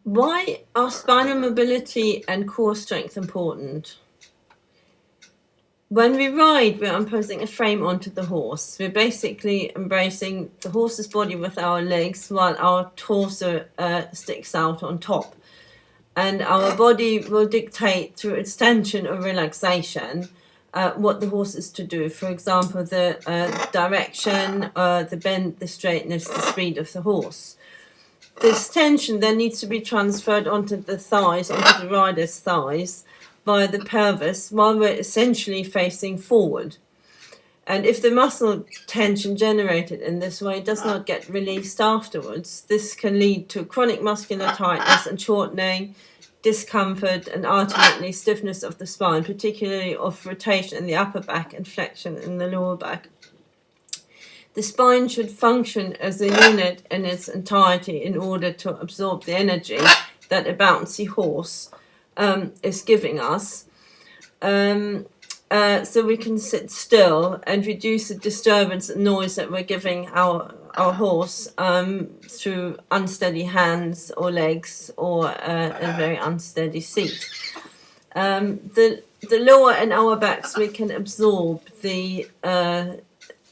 Why are spinal mobility and core strength important? When we ride, we're imposing a frame onto the horse. We're basically embracing the horse's body with our legs while our torso sticks out on top. And our body will dictate through its tension or relaxation what the horse is to do. For example, the direction, the bend, the straightness, the speed of the horse. This tension then needs to be transferred onto the thighs, onto the rider's thighs, via the pelvis, while we're essentially facing forward. And if the muscle tension generated in this way does not get released afterwards, this can lead to chronic muscular tightness and shortening, discomfort, and ultimately stiffness of the spine, particularly of rotation in the upper back and flexion in the lower back. The spine should function as a unit in its entirety in order to absorb the energy that a bouncy horse is giving us. So we can sit still and reduce the disturbance and noise that we're giving our horse through unsteady hands or legs or a very unsteady seat. The lower and our backs, we can absorb the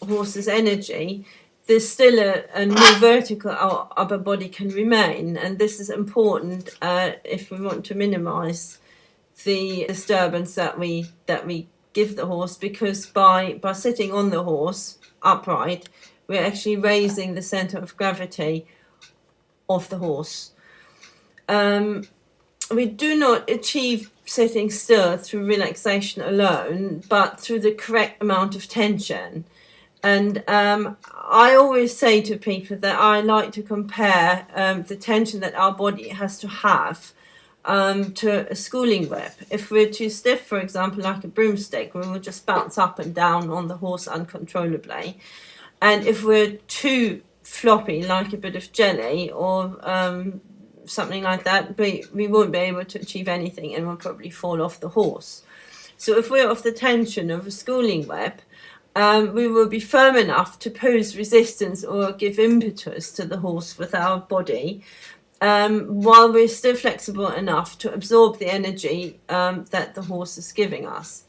horse's energy. There's still a more vertical our upper body can remain, and this is important if we want to minimize the disturbance that we give the horse, because by sitting on the horse upright, we're actually raising the center of gravity of the horse. We do not achieve sitting still through relaxation alone, but through the correct amount of tension. And I always say to people that I like to compare the tension that our body has to have to a schooling whip. If we're too stiff, for example, like a broomstick, we will just bounce up and down on the horse uncontrollably. And if we're too floppy, like a bit of jelly or something like that, we won't be able to achieve anything and we'll probably fall off the horse. So if we're off the tension of a schooling whip, we will be firm enough to pose resistance or give impetus to the horse with our body, while we're still flexible enough to absorb the energy that the horse is giving us.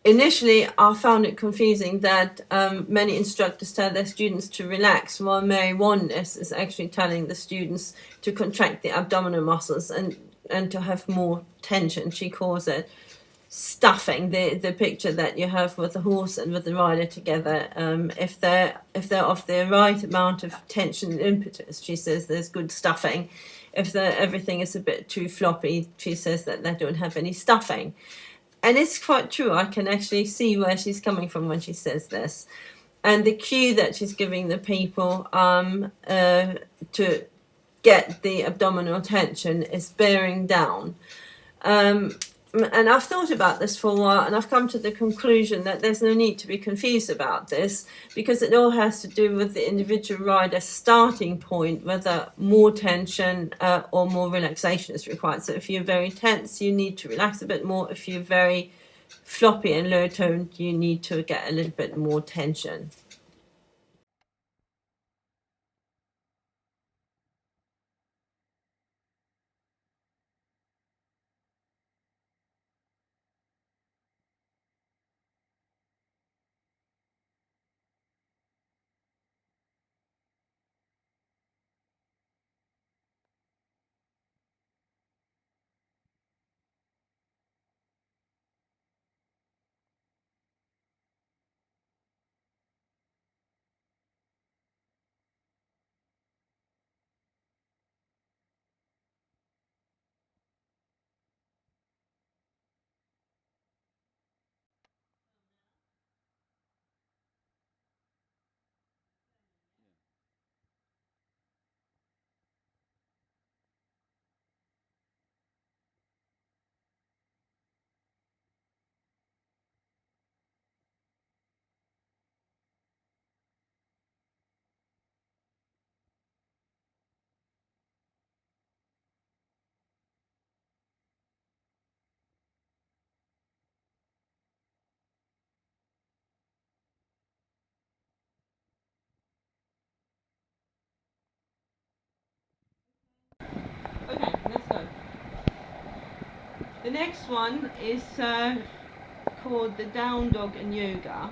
Initially, I found it confusing that many instructors tell their students to relax, while Mary Wandness is actually telling the students to contract the abdominal muscles and to have more tension. She calls it stuffing, the picture that you have with the horse and with the rider together. If they're of the right amount of tension and impetus, she says there's good stuffing. If everything is a bit too floppy, she says that they don't have any stuffing. And it's quite true. I can actually see where she's coming from when she says this. And the cue that she's giving the people to get the abdominal tension is bearing down. And I've thought about this for a while, and I've come to the conclusion that there's no need to be confused about this, because it all has to do with the individual rider's starting point, whether more tension or more relaxation is required. So if you're very tense, you need to relax a bit more. If you're very floppy and low toned, you need to get a little bit more tension. The next one is called the down dog in yoga.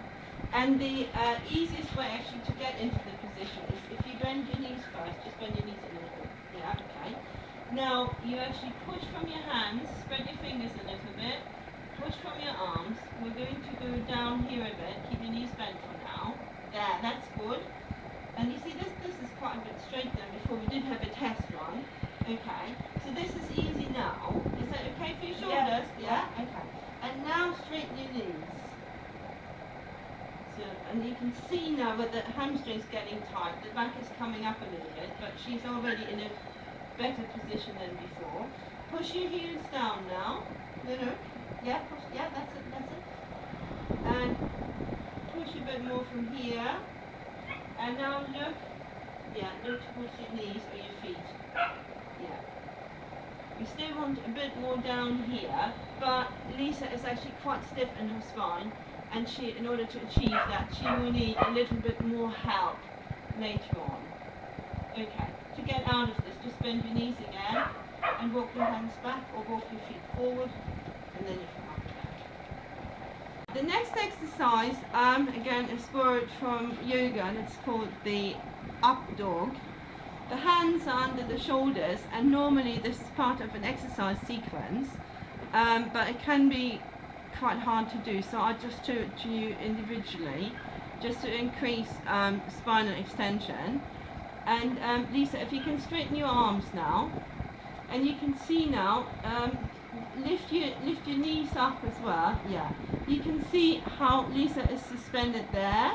And the easiest way actually to get into the position is if you bend your knees first, just bend your knees a little bit. Yeah, okay. Now you actually push from your hands, spread your fingers a little bit, push from your arms. We're going to go down here a bit, keep your knees bent for now. There, that's good. And you see this is quite a bit straighter than before. We did have a test run. Okay, so this is easy now. Is that okay for your shoulders? Yeah? Okay. And now straighten your knees. So, and you can see now where the hamstring's getting tight, the back is coming up a little bit, but she's already in a better position than before. Push your heels down now. No. Yeah, push, yeah, that's it. And push a bit more from here. And now look towards your knees or your feet. Yeah. We still want a bit more down here, but Lisa is actually quite stiff in her spine, and she, in order to achieve that, she will need a little bit more help later on. Okay, to get out of this, just bend your knees again, and walk your hands back, or walk your feet forward, and then you come up again. The next exercise, again, is borrowed from yoga, and it's called the up dog. The hands are under the shoulders, and normally this is part of an exercise sequence, but it can be quite hard to do, so I just do it to you individually, just to increase spinal extension. And Lisa, if you can straighten your arms now, and you can see now, lift your knees up as well. Yeah, you can see how Lisa is suspended there.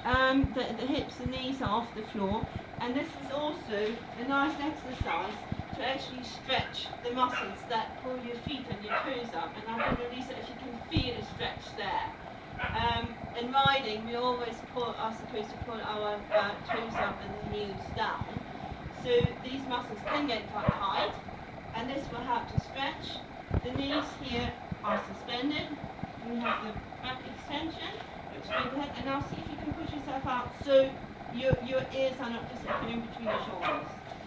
The hips and knees are off the floor, and this is also a nice exercise to actually stretch the muscles that pull your feet and your toes up. And I don't know, Lisa, if you can feel a stretch there. In riding, we always are supposed to pull our toes up and the heels down. So these muscles can get quite tight, and this will help to stretch. The knees here are suspended. We have the back extension. Look straight ahead, and now see if you can push yourself out so your ears are not disappearing between your shoulders.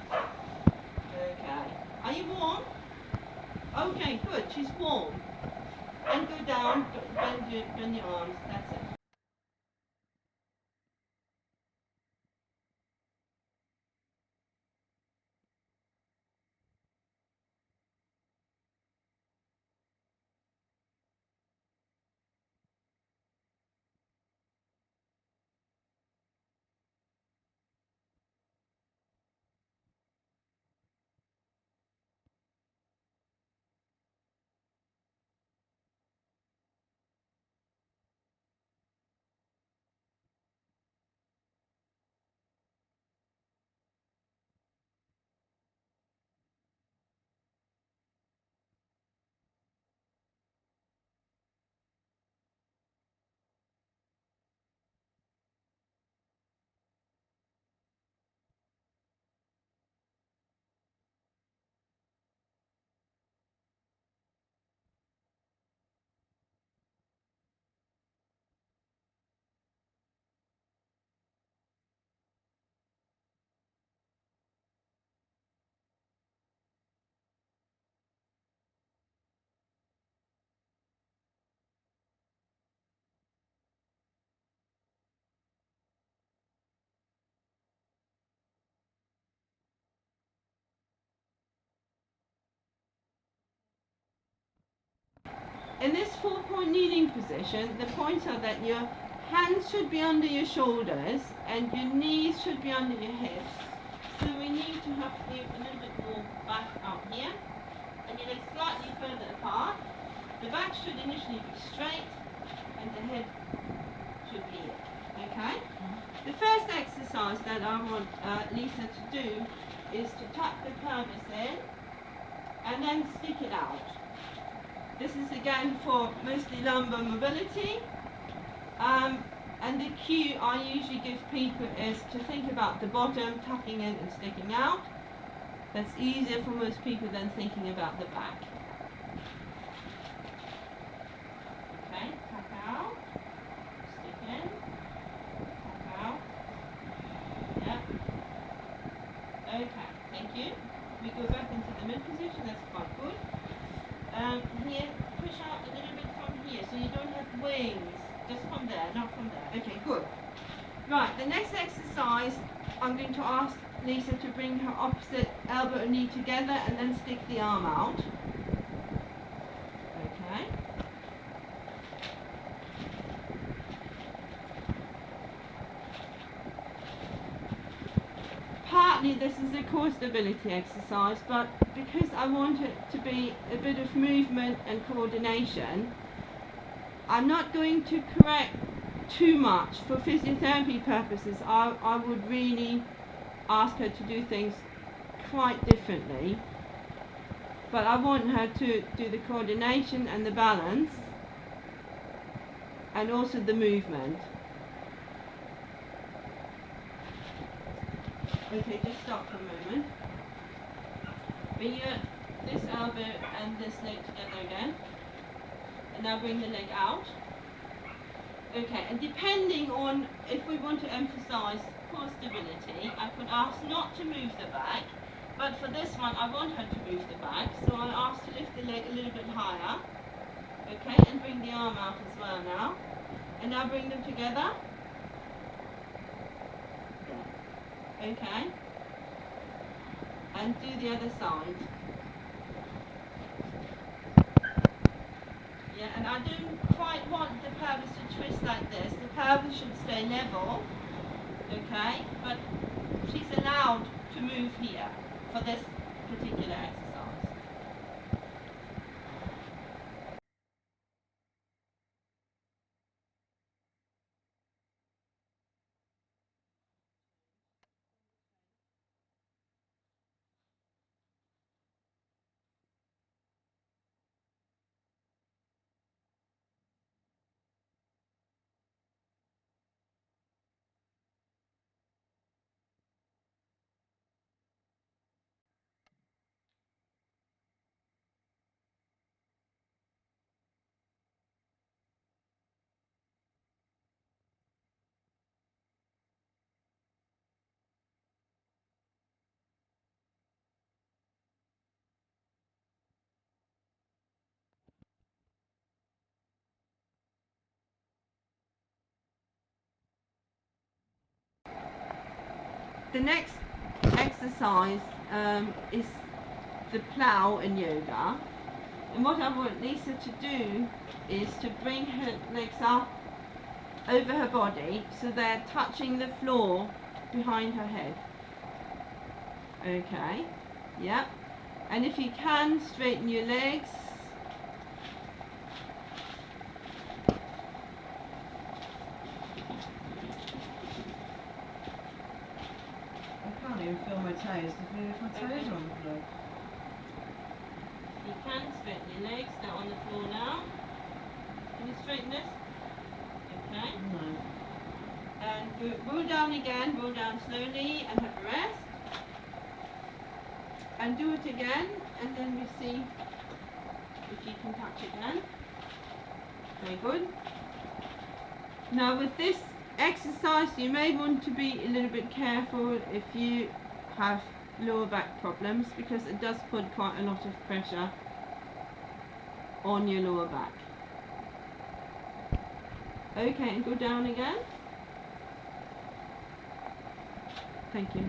Okay. Are you warm? Okay, good. She's warm. And go down, bend your arms. That's it. In this 4-point kneeling position, the points are that your hands should be under your shoulders and your knees should be under your hips. So we need to have you a little bit more back out here, and your legs slightly further apart. The back should initially be straight, and the head should be here. Okay? The first exercise that I want Lisa to do is to tuck the pelvis in and then stick it out. This is again for mostly lumbar mobility, and the cue I usually give people is to think about the bottom, tucking in and sticking out. That's easier for most people than thinking about the back. Okay, tuck out, stick in, tuck out, yeah. Okay, thank you. We go back into the mid position, that's quite good. Here, push out a little bit from here so you don't have wings. Just from there, not from there. Okay, good. Right, the next exercise, I'm going to ask Lisa to bring her opposite elbow and knee together and then stick the arm out. Okay. Partly this is a core stability exercise, but because I want it to be a bit of movement and coordination, I'm not going to correct too much. For physiotherapy purposes, I would really ask her to do things quite differently. But I want her to do the coordination and the balance, and also the movement. Okay, just stop for a moment. Bring this elbow and this leg together again. And now bring the leg out. Okay, and depending on if we want to emphasize core stability, I could ask not to move the back, but for this one I want her to move the back, so I ask to lift the leg a little bit higher. Okay, and bring the arm out as well now. And now bring them together. Okay. And do the other side. Yeah, and I don't quite want the pelvis to twist like this. The pelvis should stay level. Okay, but she's allowed to move here for this particular exercise. The next exercise is the plow in yoga. And what I want Lisa to do is to bring her legs up over her body so they're touching the floor behind her head. Okay, yeah. And if you can, straighten your legs. I can't even feel my toes. If my toes are on the floor. You can straighten your legs. They're on the floor now. Can you straighten this? Okay. No. And roll down again. Roll down slowly and have a rest. And do it again. And then we see if you can touch again. Very good. Now with this exercise, you may want to be a little bit careful if you have lower back problems, because it does put quite a lot of pressure on your lower back. Okay, and go down again. Thank you.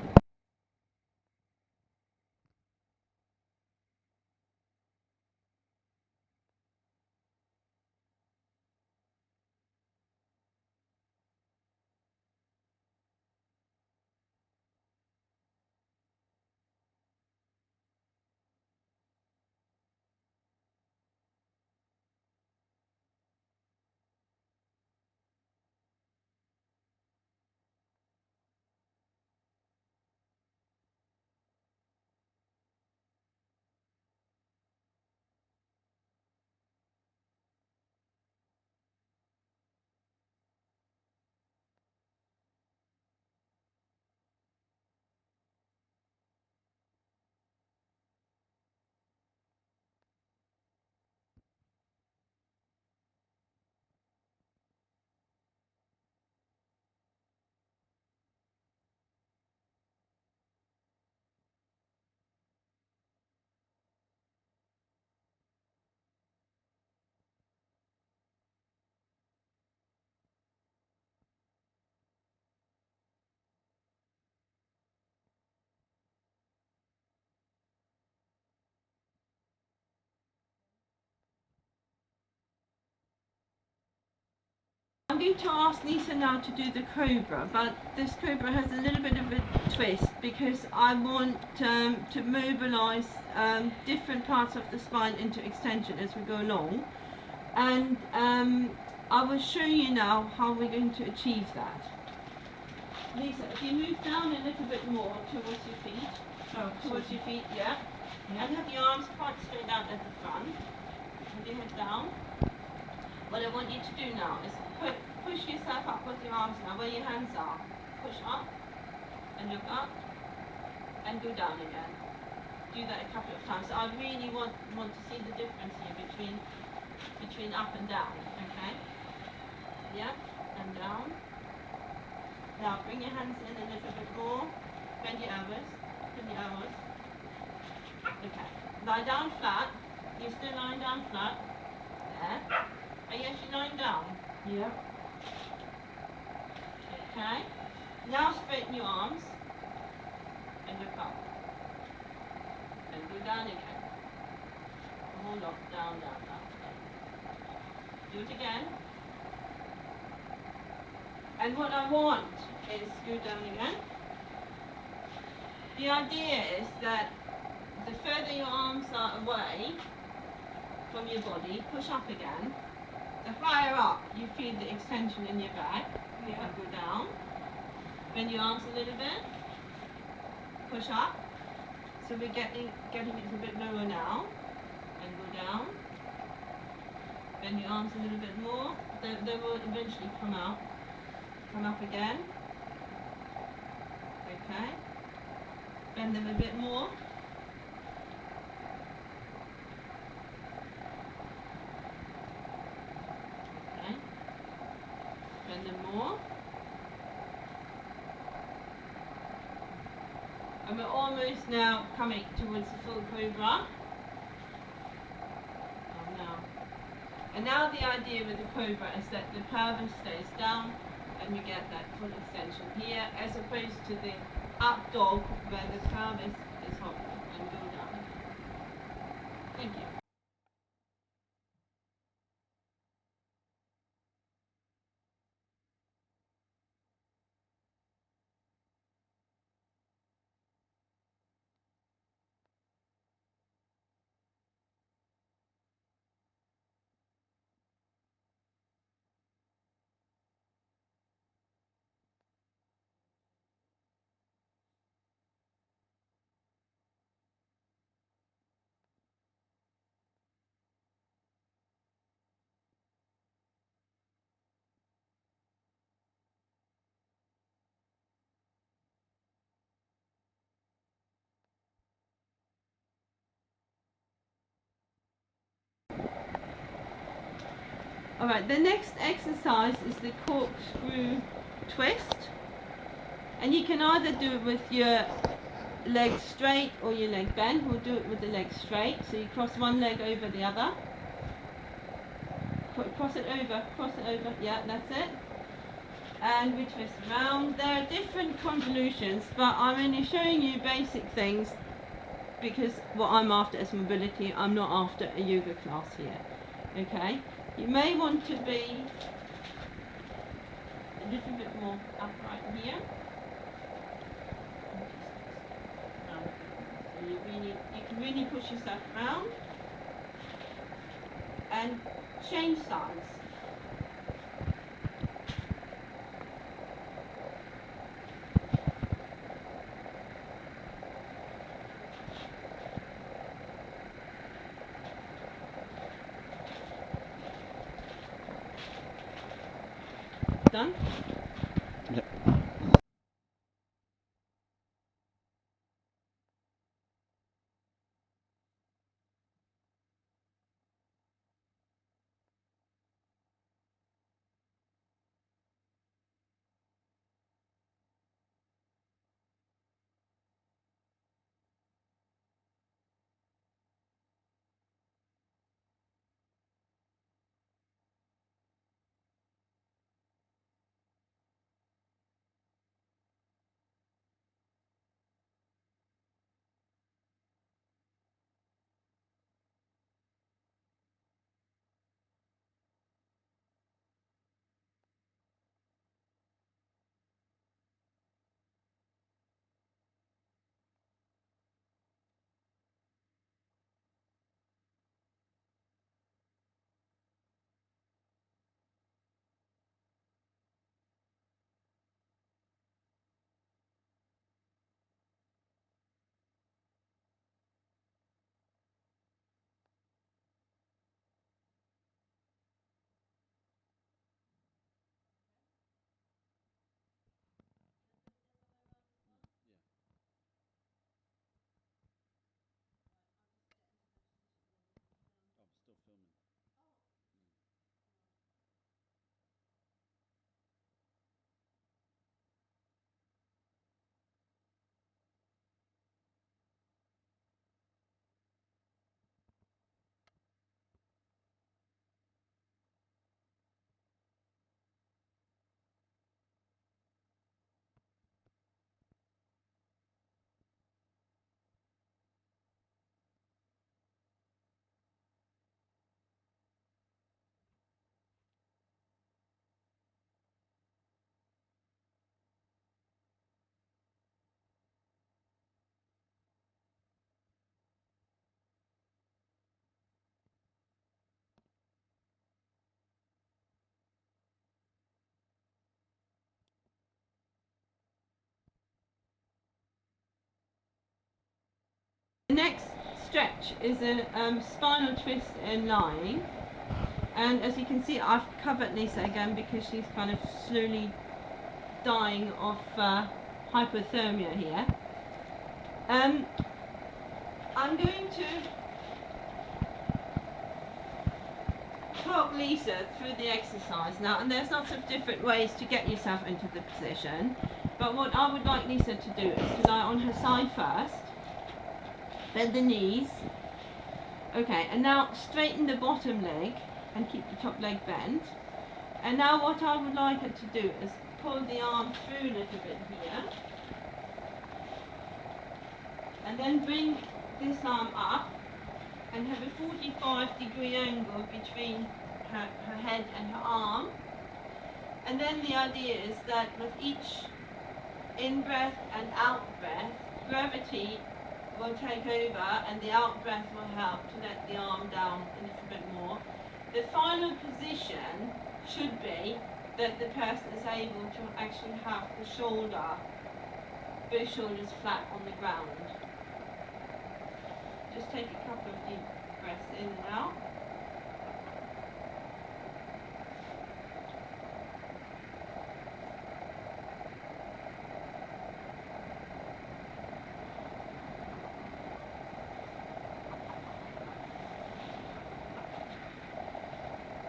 I'm going to ask Lisa now to do the Cobra, but this Cobra has a little bit of a twist because I want to mobilise different parts of the spine into extension as we go along, and I will show you now how we're going to achieve that. Lisa, if you move down a little bit more towards your feet, towards your feet, yeah, and have your arms quite straight out at the front, with your head down. What I want you to do now is push yourself up with your arms now, where your hands are. Push up, and look up, and go down again. Do that a couple of times. So I really want to see the difference here between up and down, okay? Yeah, and down. Now bring your hands in a little bit more. Bend your elbows. Bend your elbows. Okay. Lie down flat. You're still lying down flat. There. Are you actually lying down? Yeah. Okay. Now straighten your arms. And look up. And go down again. Hold up. Down, down, down, down. Do it again. And what I want is go down again. The idea is that the further your arms are away from your body, push up again. The higher up you feel the extension in your back. Yeah. And go down. Bend your arms a little bit. Push up. So we're getting it a bit lower now. And go down. Bend your arms a little bit more. They will eventually come out. Come up again. Okay. Bend them a bit more. Okay. Bend them more. And we're almost now coming towards the full Cobra. Now. And now the idea with the Cobra is that the pelvis stays down and we get that full extension here, as opposed to the up dog where the pelvis is hopping and go down. Thank you. Alright, the next exercise is the corkscrew twist. And you can either do it with your leg straight or your leg bent. We'll do it with the leg straight. So you cross one leg over the other. Cross it over, yeah, that's it. And we twist around. There are different convolutions, but I'm only showing you basic things because what I'm after is mobility. I'm not after a yoga class here. Okay? You may want to be a little bit more upright here. So you can really push yourself around and change sides. Done? Yep. stretch is a spinal twist in lying. And as you can see, I've covered Lisa again because she's kind of slowly dying of hypothermia here. I'm going to talk Lisa through the exercise now, and there's lots of different ways to get yourself into the position. But what I would like Lisa to do is to lie on her side first, bend the knees. Okay, and now straighten the bottom leg and keep the top leg bent. And now what I would like her to do is pull the arm through a little bit here. And then bring this arm up and have a 45-degree angle between her head and her arm. And then the idea is that with each in-breath and out-breath, gravity will take over and the out-breath will help to let the arm down a little bit more. The final position should be that the person is able to actually have the both shoulders flat on the ground. Just take a couple of deep breaths in and out.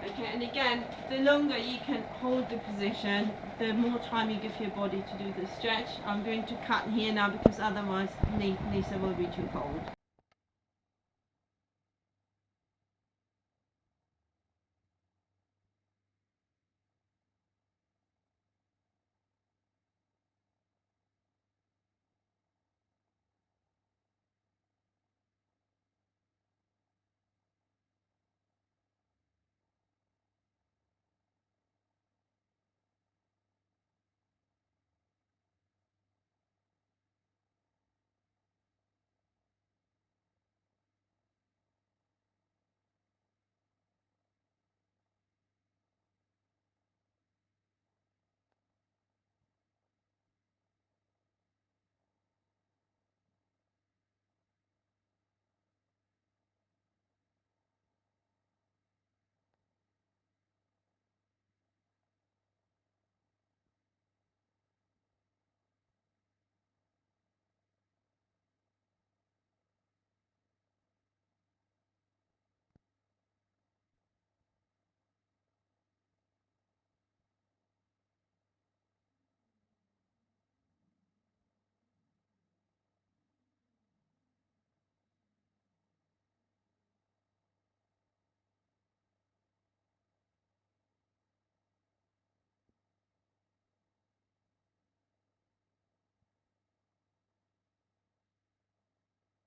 Okay, and again, the longer you can hold the position, the more time you give your body to do the stretch. I'm going to cut here now because otherwise Lisa will be too cold.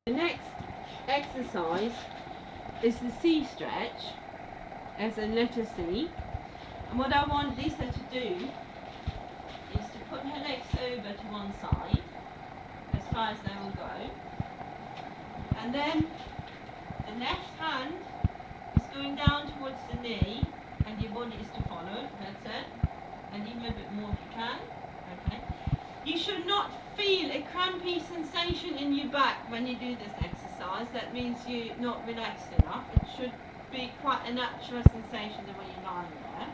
The next exercise is the C stretch, as in letter C. And what I want Lisa to do is to put her legs over to one side, as far as they will go. And then the left hand is going down towards the knee, and your body is to follow, that's it. And even a bit more if you can. Okay. You should not feel a crampy sensation in your back when you do this exercise. That means you're not relaxed enough. It should be quite a natural sensation the way you're lying there.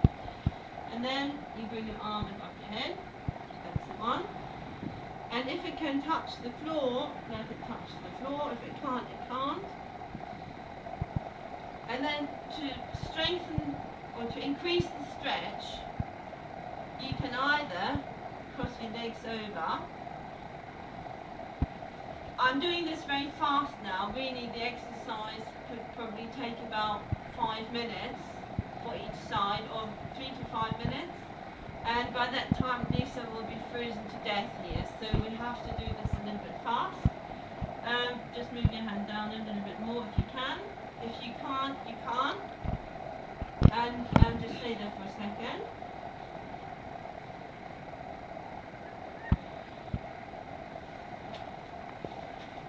And then you bring your arm above your head. That's the one. And if it can touch the floor, let it touch the floor. If it can't, it can't. And then to strengthen or to increase the stretch, you can either cross your legs over. I'm doing this very fast now. Really, the exercise could probably take about 5 minutes for each side, or 3 to 5 minutes. And by that time, Lisa will be frozen to death here. So we have to do this a little bit fast. Just move your hand down a little bit more if you can. If you can't, you can't. And just stay there for a second.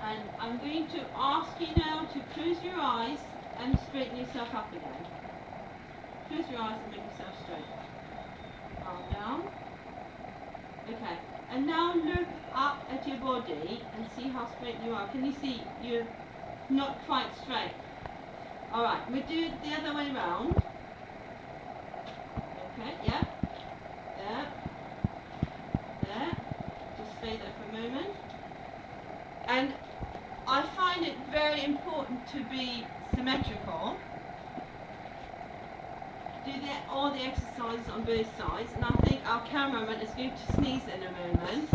And I'm going to ask you now to close your eyes and straighten yourself up again. Close your eyes and make yourself straight. Arm down. Okay. And now look up at your body and see how straight you are. Can you see you're not quite straight. Alright, we do it the other way round. Okay, yeah. There. There. Just stay there for a moment. And I find it very important to be symmetrical. Do all the exercises on both sides, and I think our cameraman is going to sneeze in a moment.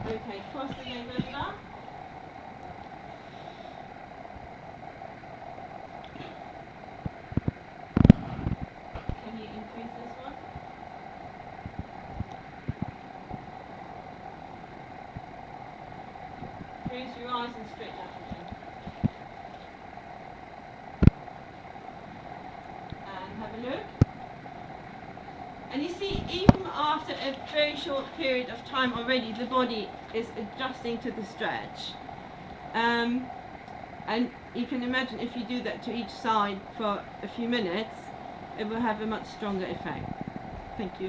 Okay, cross the leg over. Can you increase this one? Close your eyes and straighten up again. And have a look. And you see, even after a very short period of time already, the body is adjusting to the stretch. And you can imagine if you do that to each side for a few minutes, it will have a much stronger effect. Thank you.